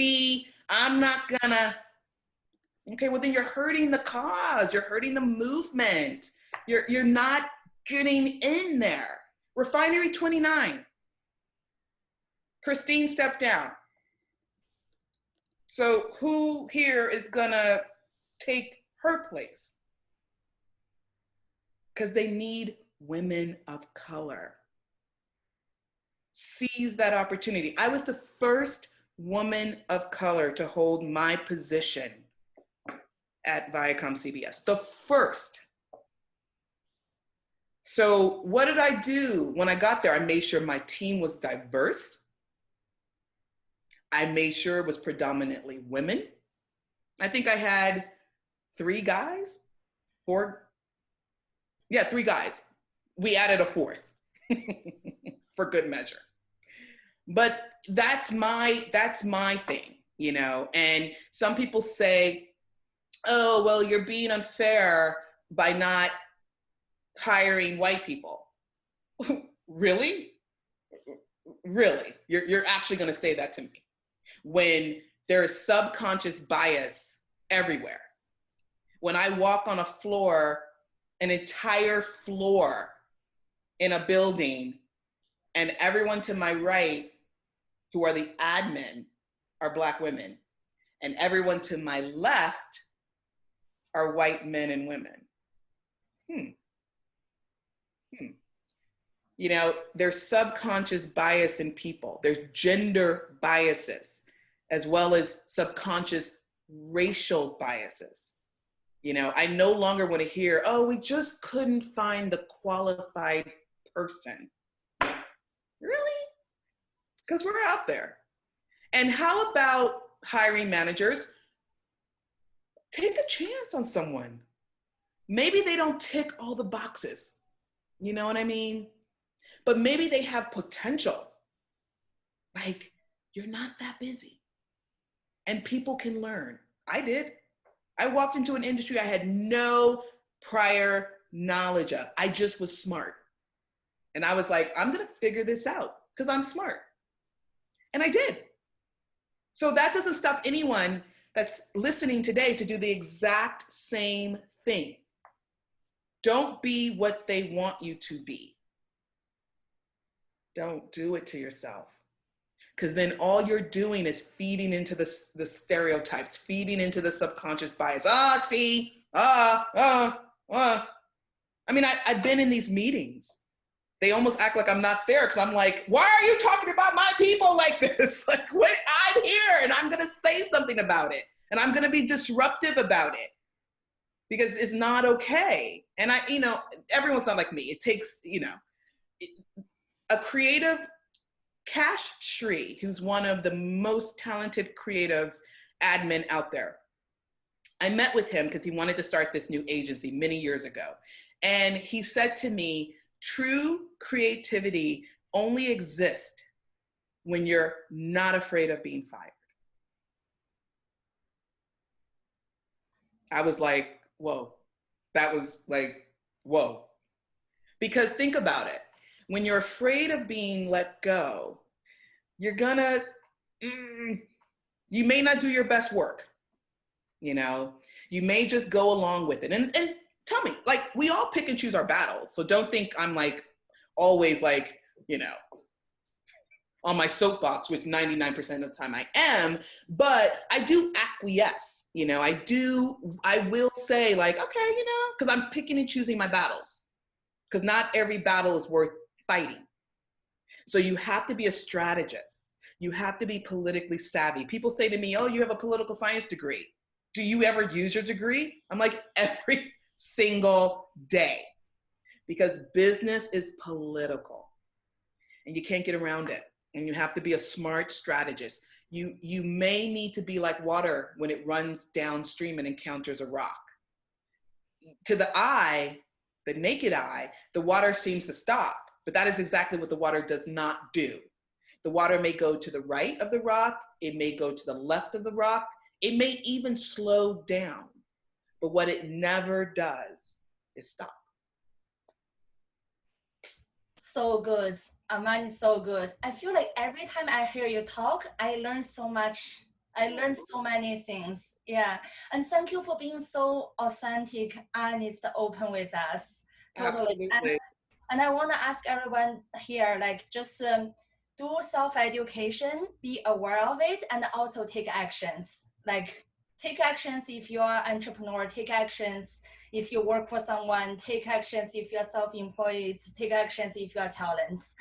Okay, well then you're hurting the cause, you're hurting the movement. You're not getting in there. Refinery 29. Christine stepped down. So who here is gonna take her place? Because they need women of color. Seize that opportunity. I was the first woman of color to hold my position at Viacom CBS, the first. So what did I do when I got there? I made sure my team was diverse. I made sure it was predominantly women. I think I had 3 guys, 4. Yeah, 3 guys. We added a 4th for good measure. But that's my thing, you know? And some people say, oh, well, you're being unfair by not hiring white people. Really? Really? You're actually gonna say that to me when there is subconscious bias everywhere. When I walk on a floor, an entire floor in a building, and everyone to my right, who are the admin, are Black women, and everyone to my left are white men and women. You know, there's subconscious bias in people. There's gender biases, as well as subconscious racial biases. You know, I no longer want to hear, oh, we just couldn't find the qualified person. Really? Because we're out there. And how about hiring managers? Take a chance on someone. Maybe they don't tick all the boxes. You know what I mean? But maybe they have potential. Like, you're not that busy. And people can learn. I did. I walked into an industry I had no prior knowledge of. I just was smart. And I was like, I'm gonna figure this out because I'm smart. And I did. So that doesn't stop anyone that's listening today to do the exact same thing. Don't be what they want you to be. Don't do it to yourself. Because then all you're doing is feeding into the stereotypes, feeding into the subconscious bias. I mean, I've been in these meetings. They almost act like I'm not there because I'm like, why are you talking about my people like this? Like, what? I'm here and I'm going to say something about it. And I'm going to be disruptive about it because it's not okay. And everyone's not like me. It takes, a creative, Cash Shree, who's one of the most talented creatives admin out there. I met with him because he wanted to start this new agency many years ago. And he said to me, true creativity only exists when you're not afraid of being fired. I was like, whoa. That was like, whoa. Because think about it. When you're afraid of being let go, you're gonna, you may not do your best work. You may just go along with it. And tell me, like, we all pick and choose our battles. So don't think I'm like, always like, on my soapbox, which 99% of the time I am, but I do acquiesce. You know, I will say like, okay, you know, because I'm picking and choosing my battles, because not every battle is worth fighting. So you have to be a strategist. You have to be politically savvy. People say to me, oh, you have a political science degree. Do you ever use your degree? I'm like, every single day, because business is political and you can't get around it. And you have to be a smart strategist. You may need to be like water when it runs downstream and encounters a rock. To the eye, the naked eye, the water seems to stop, but that is exactly what the water does not do. The water may go to the right of the rock, it may go to the left of the rock, it may even slow down, but what it never does is stop. So good. Amani, so good. I feel like every time I hear you talk, I learn so much. I learned so many things. Yeah. And thank you for being so authentic, honest, open with us. Totally. Absolutely. And I want to ask everyone here, like, just do self-education, be aware of it, and also take actions. Like, take actions if you're an entrepreneur, take actions if you work for someone, take actions if you're self-employed, take actions if you're talents.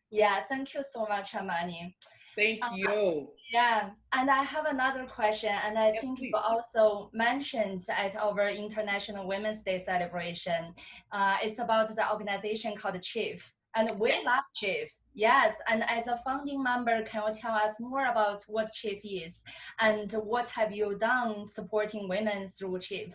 Yeah, thank you so much, Amani. Thank you. Yeah, and I have another question, and I Yes, think please. you also mentioned at our International Women's Day celebration. It's about the organization called Chief, and we love Chief. Yes, and as a founding member, can you tell us more about what Chief is, and what have you done supporting women through Chief?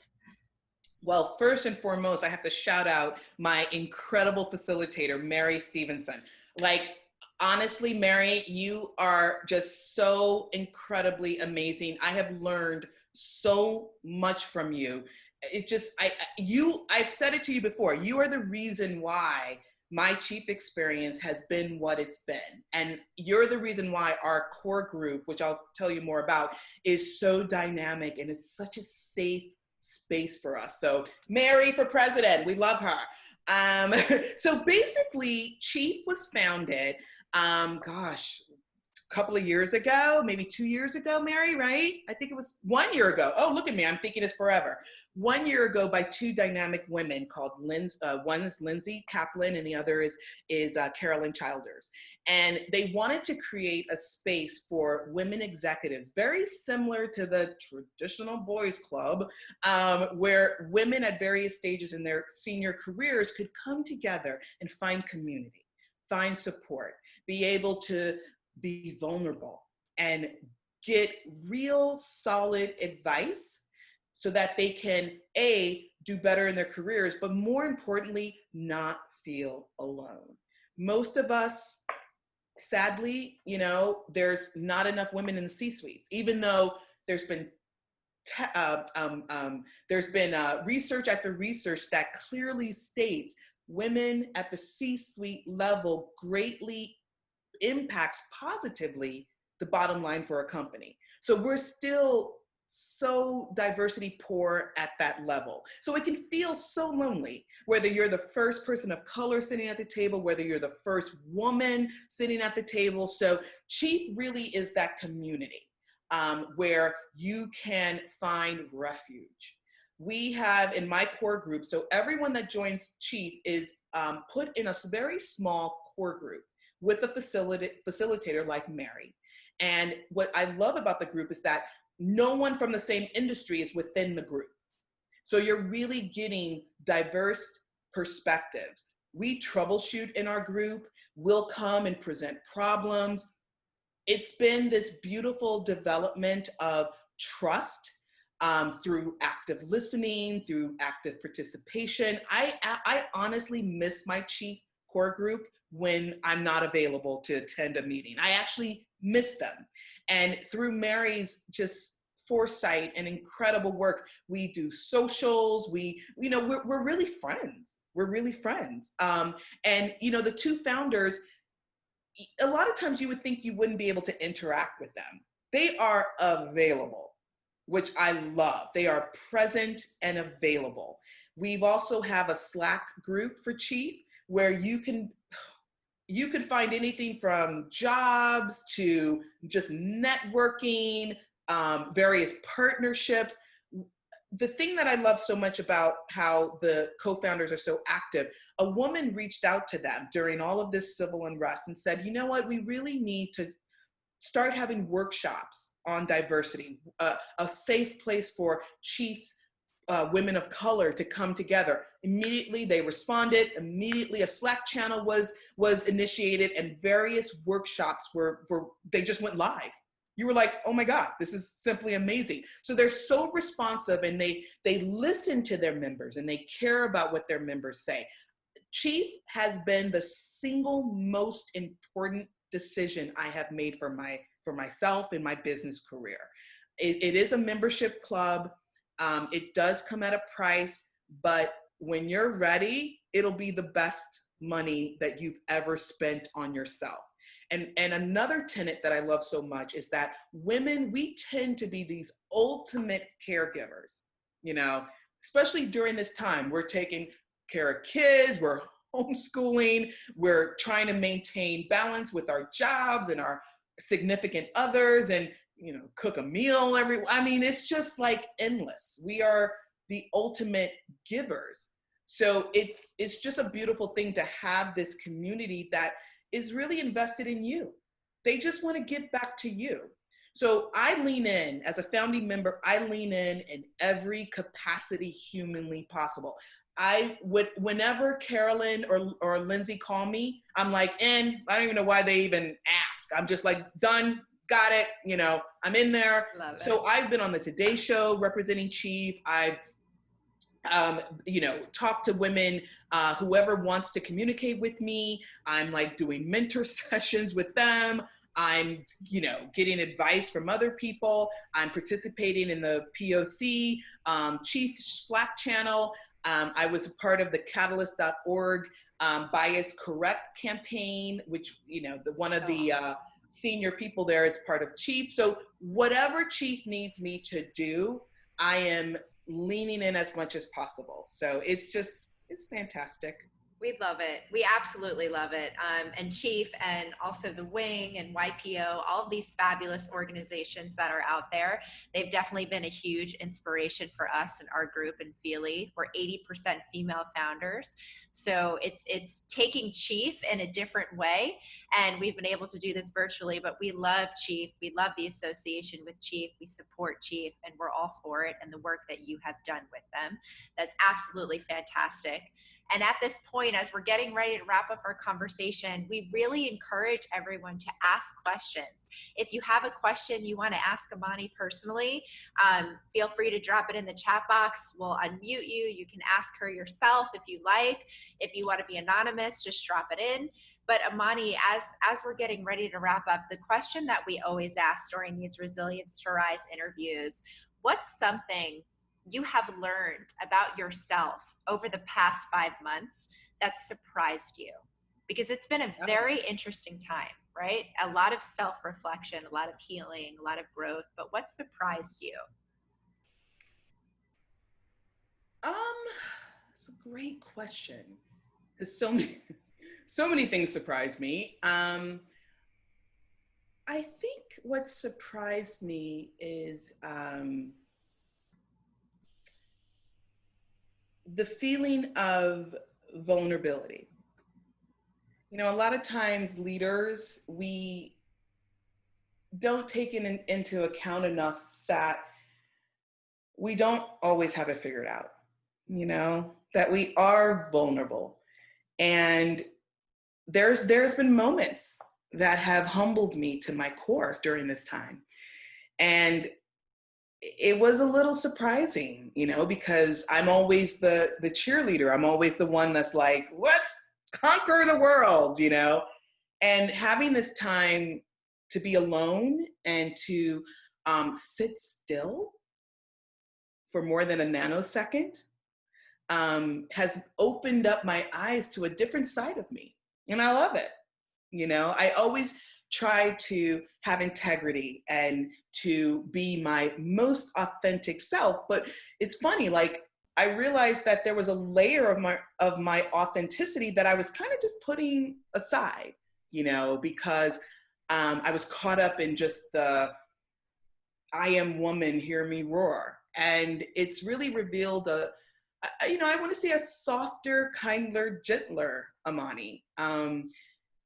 Well, first and foremost, I have to shout out my incredible facilitator, Mary Stevenson. Like, honestly, Mary, you are just so incredibly amazing. I have learned so much from you. It just, I've said it to you before, you are the reason why my Chief experience has been what it's been. And you're the reason why our core group, which I'll tell you more about, is so dynamic and it's such a safe space for us. So Mary for president, we love her. So basically, Chief was founded, a couple of years ago, maybe 2 years ago, Mary, right? I think it was 1 year ago. Oh, look at me, I'm thinking it's forever. 1 year ago by two dynamic women called one is Lindsay Kaplan and the other is Carolyn Childers. And they wanted to create a space for women executives, very similar to the traditional boys club, where women at various stages in their senior careers could come together and find community, find support, be able to be vulnerable and get real solid advice so that they can do better in their careers, but more importantly, not feel alone. Most of us, sadly, there's not enough women in the C-suites, even though there's been research after research that clearly states women at the C-suite level greatly impacts positively the bottom line for a company. So we're still so diversity poor at that level. So it can feel so lonely, whether you're the first person of color sitting at the table, whether you're the first woman sitting at the table. So Chief really is that community where you can find refuge. We have in my core group, so everyone that joins Chief is put in a very small core group with a facilitator like Mary. And what I love about the group is that no one from the same industry is within the group. So you're really getting diverse perspectives. We troubleshoot in our group. We'll come and present problems. It's been this beautiful development of trust through active listening, through active participation. I honestly miss my Chief core group when I'm not available to attend a meeting. I actually miss them. And through Mary's just foresight and incredible work, we do socials. We're really friends. We're really friends. And the two founders, a lot of times you would think you wouldn't be able to interact with them. They are available, which I love. They are present and available. We've also have a Slack group for Chief where you can, you could find anything from jobs to just networking, various partnerships. The thing that I love so much about how the co-founders are so active, a woman reached out to them during all of this civil unrest and said, you know what, we really need to start having workshops on diversity, a safe place for chiefs, women of color to come together. Immediately they responded. Immediately a Slack channel was initiated, and various workshops they just went live. You were like, oh my God, this is simply amazing. So they're so responsive, and they listen to their members, and they care about what their members say. Chief has been the single most important decision I have made for myself in my business career. It is a membership club. It does come at a price, but when you're ready, it'll be the best money that you've ever spent on yourself. And another tenet that I love so much is that women, we tend to be these ultimate caregivers, you know, especially during this time. We're taking care of kids, we're homeschooling, we're trying to maintain balance with our jobs and our significant others, and, you know, cook a meal it's just like endless. We are the ultimate givers. So it's just a beautiful thing to have this community that is really invested in you. They just want to give back to you. So I lean in as a founding member. I lean in every capacity humanly possible. Whenever Carolyn or Lindsay call me, I'm like, I don't even know why they even ask. I'm just like, done, got it, you know, I'm in there. So I've been on the Today Show representing Chief. I've talk to women, whoever wants to communicate with me. I'm like doing mentor sessions with them. I'm, getting advice from other people. I'm participating in the POC, Chief Slack channel. I was a part of the catalyst.org Bias Correct campaign, which, one of the senior people there is part of Chief. So whatever Chief needs me to do, I am leaning in as much as possible. So it's fantastic. We love it. We absolutely love it. And Chief, and also the Wing and YPO, all of these fabulous organizations that are out there, they've definitely been a huge inspiration for us and our group in Feely. We're 80% female founders. So it's taking Chief in a different way. And we've been able to do this virtually, but we love Chief. We love the association with Chief. We support Chief, and we're all for it and the work that you have done with them. That's absolutely fantastic. And at this point, as we're getting ready to wrap up our conversation, we really encourage everyone to ask questions. If you have a question you want to ask Amani personally, feel free to drop it in the chat box. We'll unmute you. You can ask her yourself if you like. If you want to be anonymous, just drop it in. But Amani, as we're getting ready to wrap up, the question that we always ask during these Resilience to Rise interviews, what's something you have learned about yourself over the past 5 months that surprised you? Because it's been a very interesting time, right? A lot of self-reflection, a lot of healing, a lot of growth, but what surprised you? It's a great question. There's so many things surprised me. I think what surprised me is, the feeling of vulnerability. A lot of times leaders, we don't take into account enough that we don't always have it figured out, that we are vulnerable. And there's been moments that have humbled me to my core during this time. And it was a little surprising, because I'm always the cheerleader. I'm always the one that's like, let's conquer the world, and having this time to be alone and to sit still for more than a nanosecond has opened up my eyes to a different side of me. And I love it. I always try to have integrity and to be my most authentic self. But it's funny, like I realized that there was a layer of my authenticity that I was kind of just putting aside, you know, because I was caught up in just the I am woman, hear me roar. And it's really revealed I want to say a softer, kinder, gentler Amani.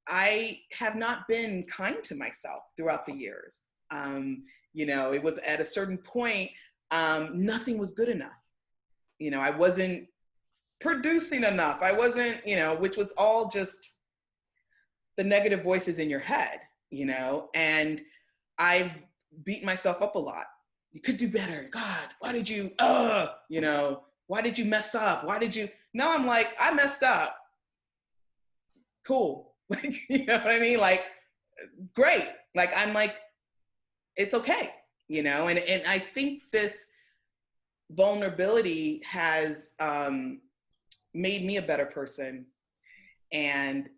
I have not been kind to myself throughout the years. It was at a certain point, nothing was good enough. I wasn't producing enough. I wasn't, which was all just the negative voices in your head, and I beat myself up a lot. You could do better. God, why did you, why did you mess up? Now I'm like, I messed up. Cool. Like, you know what I mean? Like, great. Like, I'm like, it's okay, and I think this vulnerability has made me a better person. And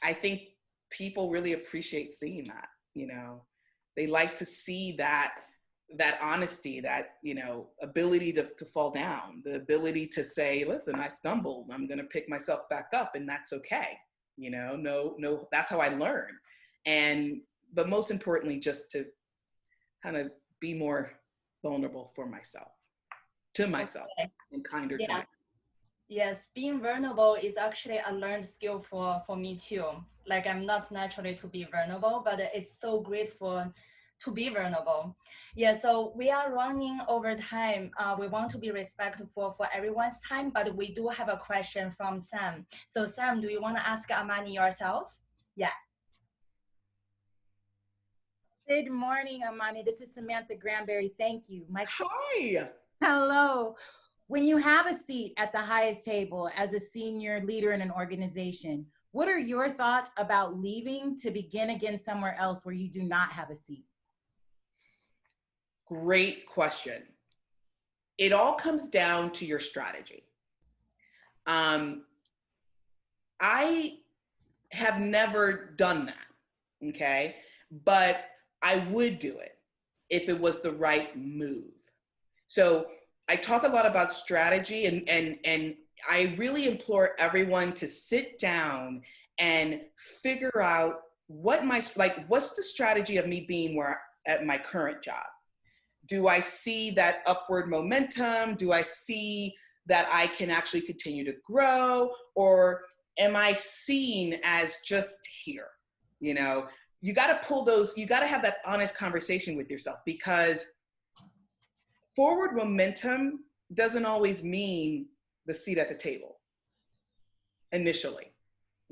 I think people really appreciate seeing that, they like to see that honesty, that, ability to fall down, the ability to say, listen, I stumbled, I'm going to pick myself back up, and that's okay. No, that's how I learn. But most importantly, just to kind of be more vulnerable to myself, okay. And kinder to myself. Yes, being vulnerable is actually a learned skill for me too. Like, I'm not naturally to be vulnerable, but it's so grateful to be vulnerable. Yeah, so we are running over time. We want to be respectful for everyone's time, but we do have a question from Sam. So Sam, do you want to ask Amani yourself? Yeah. Good morning, Amani. This is Samantha Granberry. Thank you. Hi. Hello. When you have a seat at the highest table as a senior leader in an organization, what are your thoughts about leaving to begin again somewhere else where you do not have a seat? Great question. It all comes down to your strategy. I have never done that, okay? But I would do it if it was the right move. So I talk a lot about strategy, and I really implore everyone to sit down and figure out what's the strategy of me being at my current job. Do I see that upward momentum? Do I see that I can actually continue to grow? Or am I seen as just here? You got to have that honest conversation with yourself, because forward momentum doesn't always mean the seat at the table initially,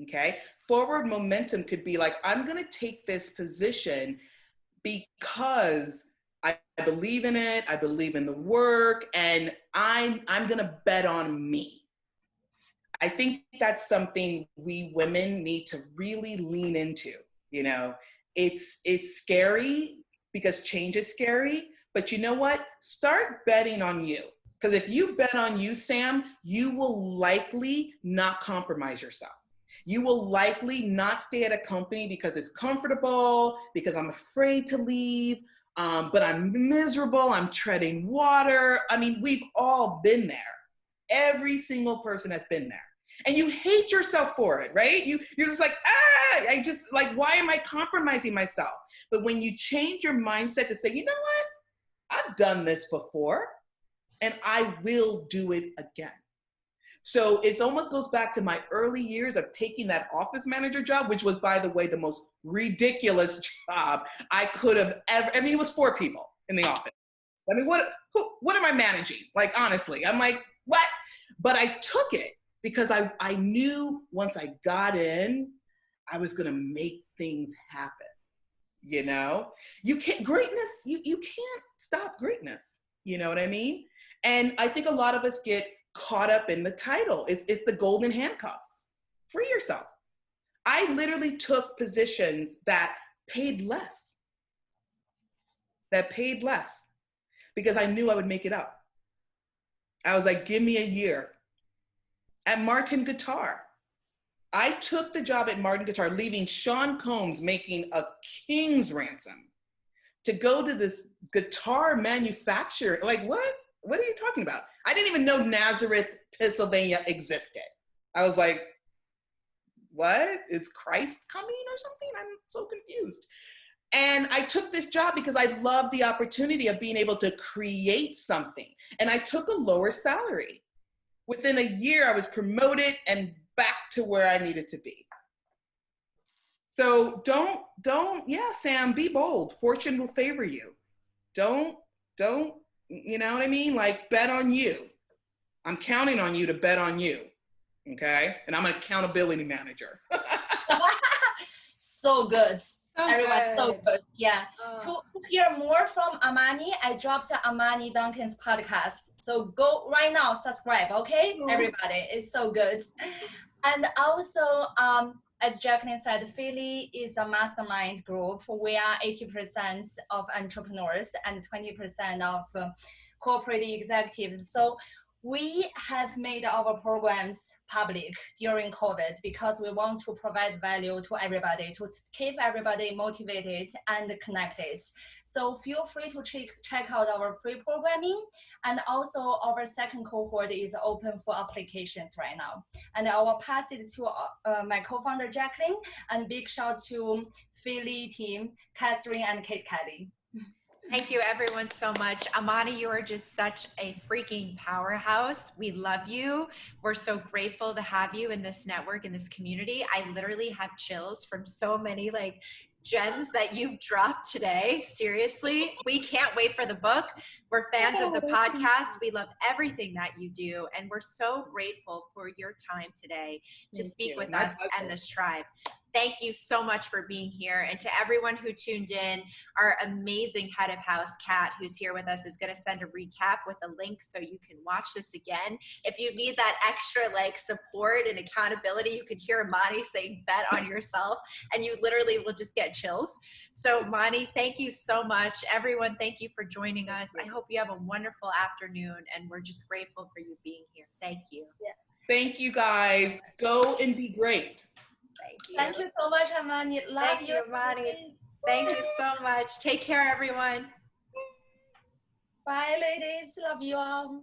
okay? Forward momentum could be like, I'm gonna take this position because I believe in it, I believe in the work, and I'm gonna bet on me. I think that's something we women need to really lean into. It's scary because change is scary, but you know what? Start betting on you. Because if you bet on you, Sam, you will likely not compromise yourself. You will likely not stay at a company because it's comfortable, because I'm afraid to leave, but I'm miserable, I'm treading water. I mean, we've all been there. Every single person has been there. And you hate yourself for it, right? You're just like, why am I compromising myself? But when you change your mindset to say, you know what? I've done this before, and I will do it again. So it almost goes back to my early years of taking that office manager job, which was, by the way, the most ridiculous job I could have ever. I mean, it was 4 people in the office. I mean, what am I managing? Like, honestly, I'm like, what? But I took it because I knew once I got in, I was gonna make things happen. You can't, greatness, you can't stop greatness. You know what I mean? And I think a lot of us get caught up in the title. It's the golden handcuffs. Free yourself. I literally took positions that paid less. Because I knew I would make it up. I was like, give me a year. At Martin Guitar, I took the job at Martin Guitar, leaving Sean Combs making a king's ransom to go to this guitar manufacturer. Like, what? what are you talking about? I didn't even know Nazareth, Pennsylvania existed. I was like, what? Is Christ coming or something? I'm so confused. And I took this job because I loved the opportunity of being able to create something. And I took a lower salary. Within a year, I was promoted and back to where I needed to be. So yeah, Sam, be bold. Fortune will favor you. Don't, you know what I mean? Like, bet on you. I'm counting on you to bet on you. Okay? And I'm an accountability manager. So good. So Everyone, good. so good. Yeah. Oh. To hear more from Amani, I dropped Amani Duncan's podcast. So go right now, subscribe, okay? Everybody, it's so good. And also, as Jacqueline said, Philly is a mastermind group. We are 80% of entrepreneurs and 20% of corporate executives. So we have made our programs public during COVID because we want to provide value to everybody, to keep everybody motivated and connected. So feel free to check out our free programming. And also our second cohort is open for applications right now. And I will pass it to my co-founder, Jacqueline, and big shout to Philly team, Catherine and Kate Kelly. Thank you everyone so much. Amani, you are just such a freaking powerhouse. We love you. We're so grateful to have you in this network, in this community. I literally have chills from so many like gems that you've dropped today. Seriously, we can't wait for the book. We're fans of the podcast. We love everything that you do. And we're so grateful for your time today to speak with us and this tribe. Thank you so much for being here. And to everyone who tuned in, our amazing head of house, Kat, who's here with us, is going to send a recap with a link so you can watch this again. If you need that extra like support and accountability, you can hear Amani saying bet on yourself, and you literally will just get chills. So Amani, thank you so much. Everyone, thank you for joining us. I hope you have a wonderful afternoon, and we're just grateful for you being here. Thank you. Yeah. Thank you guys. Go and be great. Thank you. Thank you so much, Amani. Love Thank you, Amani. Thank you so much. Take care, everyone. Bye, ladies. Love you all.